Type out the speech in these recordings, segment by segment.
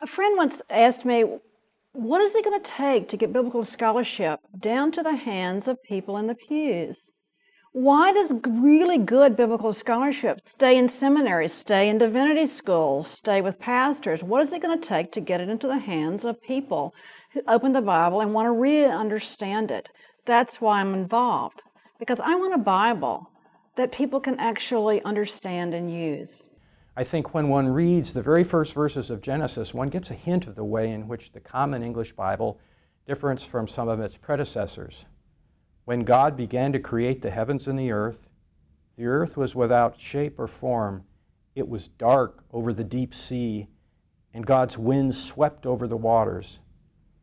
A friend once asked me, what is it going to take to get biblical scholarship down to the hands of people in the pews? Why does really good biblical scholarship stay in seminaries, stay in divinity schools, stay with pastors? What is it going to take to get it into the hands of people who open the Bible and want to read it and understand it? That's why I'm involved, because I want a Bible that people can actually understand and use. I think when one reads the very first verses of Genesis, one gets a hint of the way in which the common English Bible differs from some of its predecessors. When God began to create the heavens and the earth was without shape or form. It was dark over the deep sea, and God's winds swept over the waters.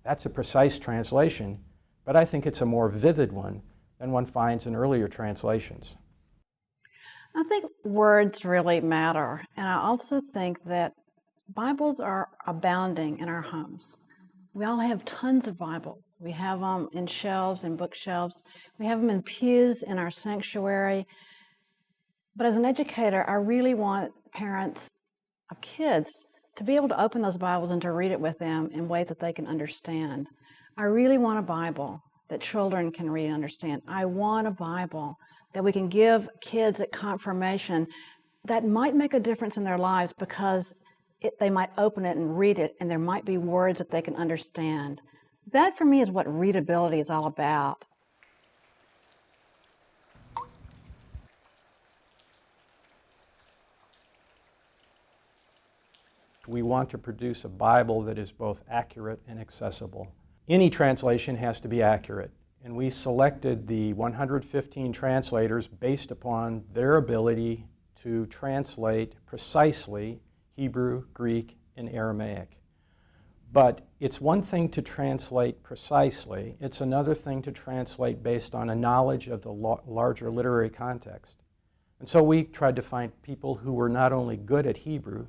That's a precise translation, but I think it's a more vivid one than one finds in earlier translations. I think words really matter, and I also think that Bibles are abounding in our homes. We all have tons of Bibles. We have them in shelves and bookshelves. We have them in pews in our sanctuary. But as an educator, I really want parents of kids to be able to open those Bibles and to read it with them in ways that they can understand. I really want a Bible that children can read and understand. I want a Bible that we can give kids at confirmation that might make a difference in their lives because they might open it and read it, and there might be words that they can understand. That, for me, is what readability is all about. We want to produce a Bible that is both accurate and accessible. Any translation has to be accurate, and we selected the 115 translators based upon their ability to translate precisely Hebrew, Greek, and Aramaic. But it's one thing to translate precisely, it's another thing to translate based on a knowledge of the larger literary context. And so we tried to find people who were not only good at Hebrew,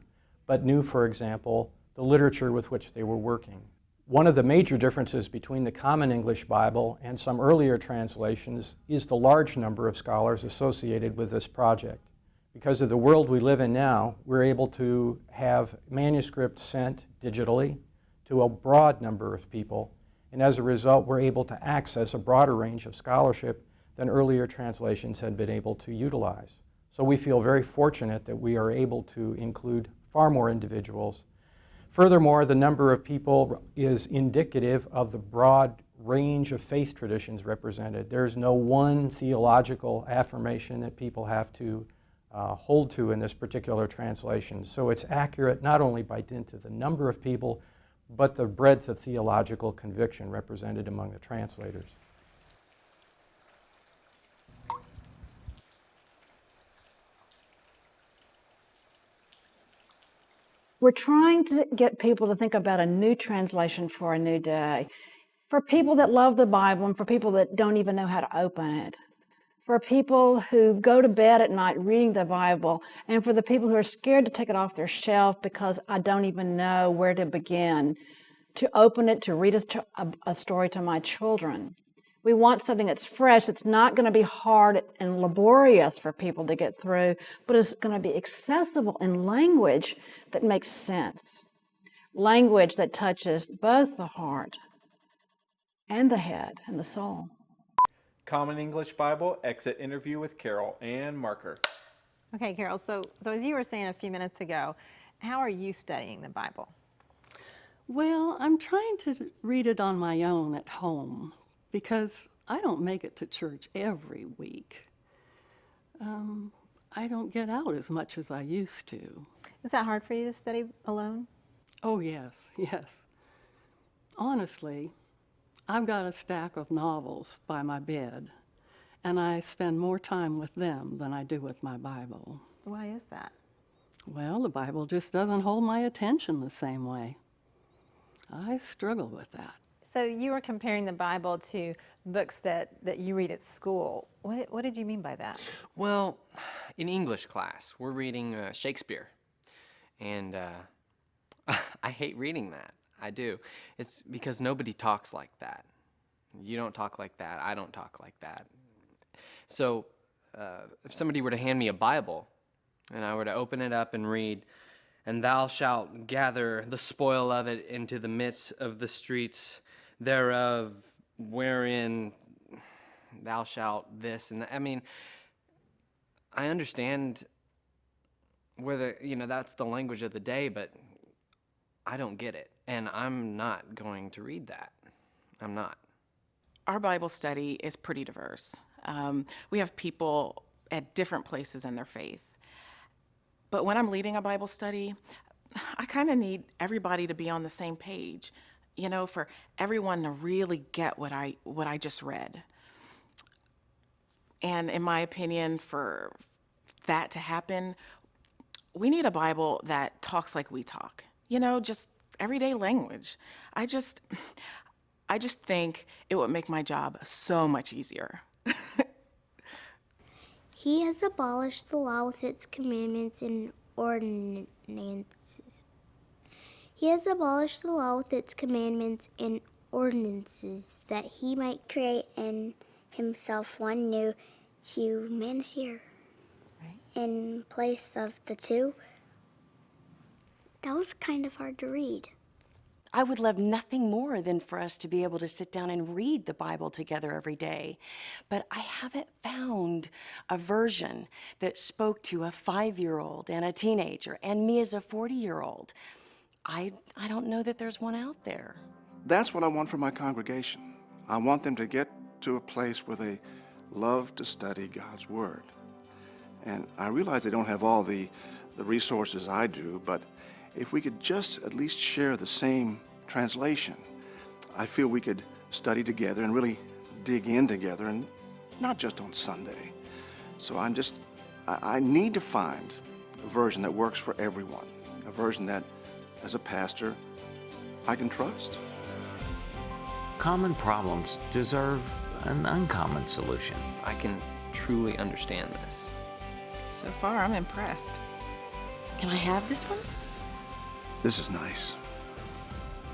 but knew, for example, the literature with which they were working. One of the major differences between the Common English Bible and some earlier translations is the large number of scholars associated with this project. Because of the world we live in now, we're able to have manuscripts sent digitally to a broad number of people, and as a result, we're able to access a broader range of scholarship than earlier translations had been able to utilize. So we feel very fortunate that we are able to include far more individuals. Furthermore, the number of people is indicative of the broad range of faith traditions represented. There's no one theological affirmation that people have to hold to in this particular translation. So it's accurate not only by dint of the number of people, but the breadth of theological conviction represented among the translators. We're trying to get people to think about a new translation for a new day, for people that love the Bible and for people that don't even know how to open it, for people who go to bed at night reading the Bible, and for the people who are scared to take it off their shelf because I don't even know where to begin, to open it, to read a story to my children. We want something that's fresh, that's not going to be hard and laborious for people to get through, but is going to be accessible in language that makes sense. Language that touches both the heart and the head and the soul. Common English Bible, exit interview with Carol and marker. Okay, Carol, so as you were saying a few minutes ago, how are you studying the Bible? Well, I'm trying to read it on my own at home because I don't make it to church every week. I don't get out as much as I used to. Is that hard for you to study alone? Oh, yes, yes. Honestly, I've got a stack of novels by my bed, and I spend more time with them than I do with my Bible. Why is that? Well, the Bible just doesn't hold my attention the same way. I struggle with that. So you were comparing the Bible to books that you read at school. What did you mean by that? Well, in English class, we're reading Shakespeare, and I hate reading that. I do. It's because nobody talks like that. You don't talk like that. I don't talk like that. So if somebody were to hand me a Bible, and I were to open it up and read And thou shalt gather the spoil of it into the midst of the streets thereof, wherein thou shalt this and that. I mean, I understand whether, that's the language of the day, but I don't get it. And I'm not going to read that. I'm not. Our Bible study is pretty diverse. We have people at different places in their faith. But when I'm leading a Bible study, I kind of need everybody to be on the same page, for everyone to really get what I just read. And in my opinion, for that to happen, we need a Bible that talks like we talk, just everyday language. I just think it would make my job so much easier. He has abolished the law with its commandments and ordinances. He has abolished the law with its commandments and ordinances, that he might create in himself one new humanity in place of the two. That was kind of hard to read. I would love nothing more than for us to be able to sit down and read the Bible together every day. But I haven't found a version that spoke to a 5-year-old and a teenager and me as a 40-year-old. I don't know that there's one out there. That's what I want for my congregation. I want them to get to a place where they love to study God's Word. And I realize they don't have all the resources I do, but if we could just at least share the same translation, I feel we could study together and really dig in together, and not just on Sunday. So I need to find a version that works for everyone, a version that, as a pastor, I can trust. Common problems deserve an uncommon solution. I can truly understand this. So far, I'm impressed. Can I have this one? This is nice.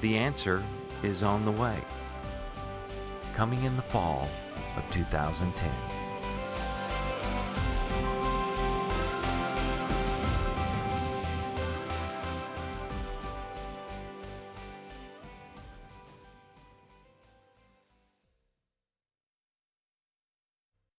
The answer is on the way, coming in the fall of 2010.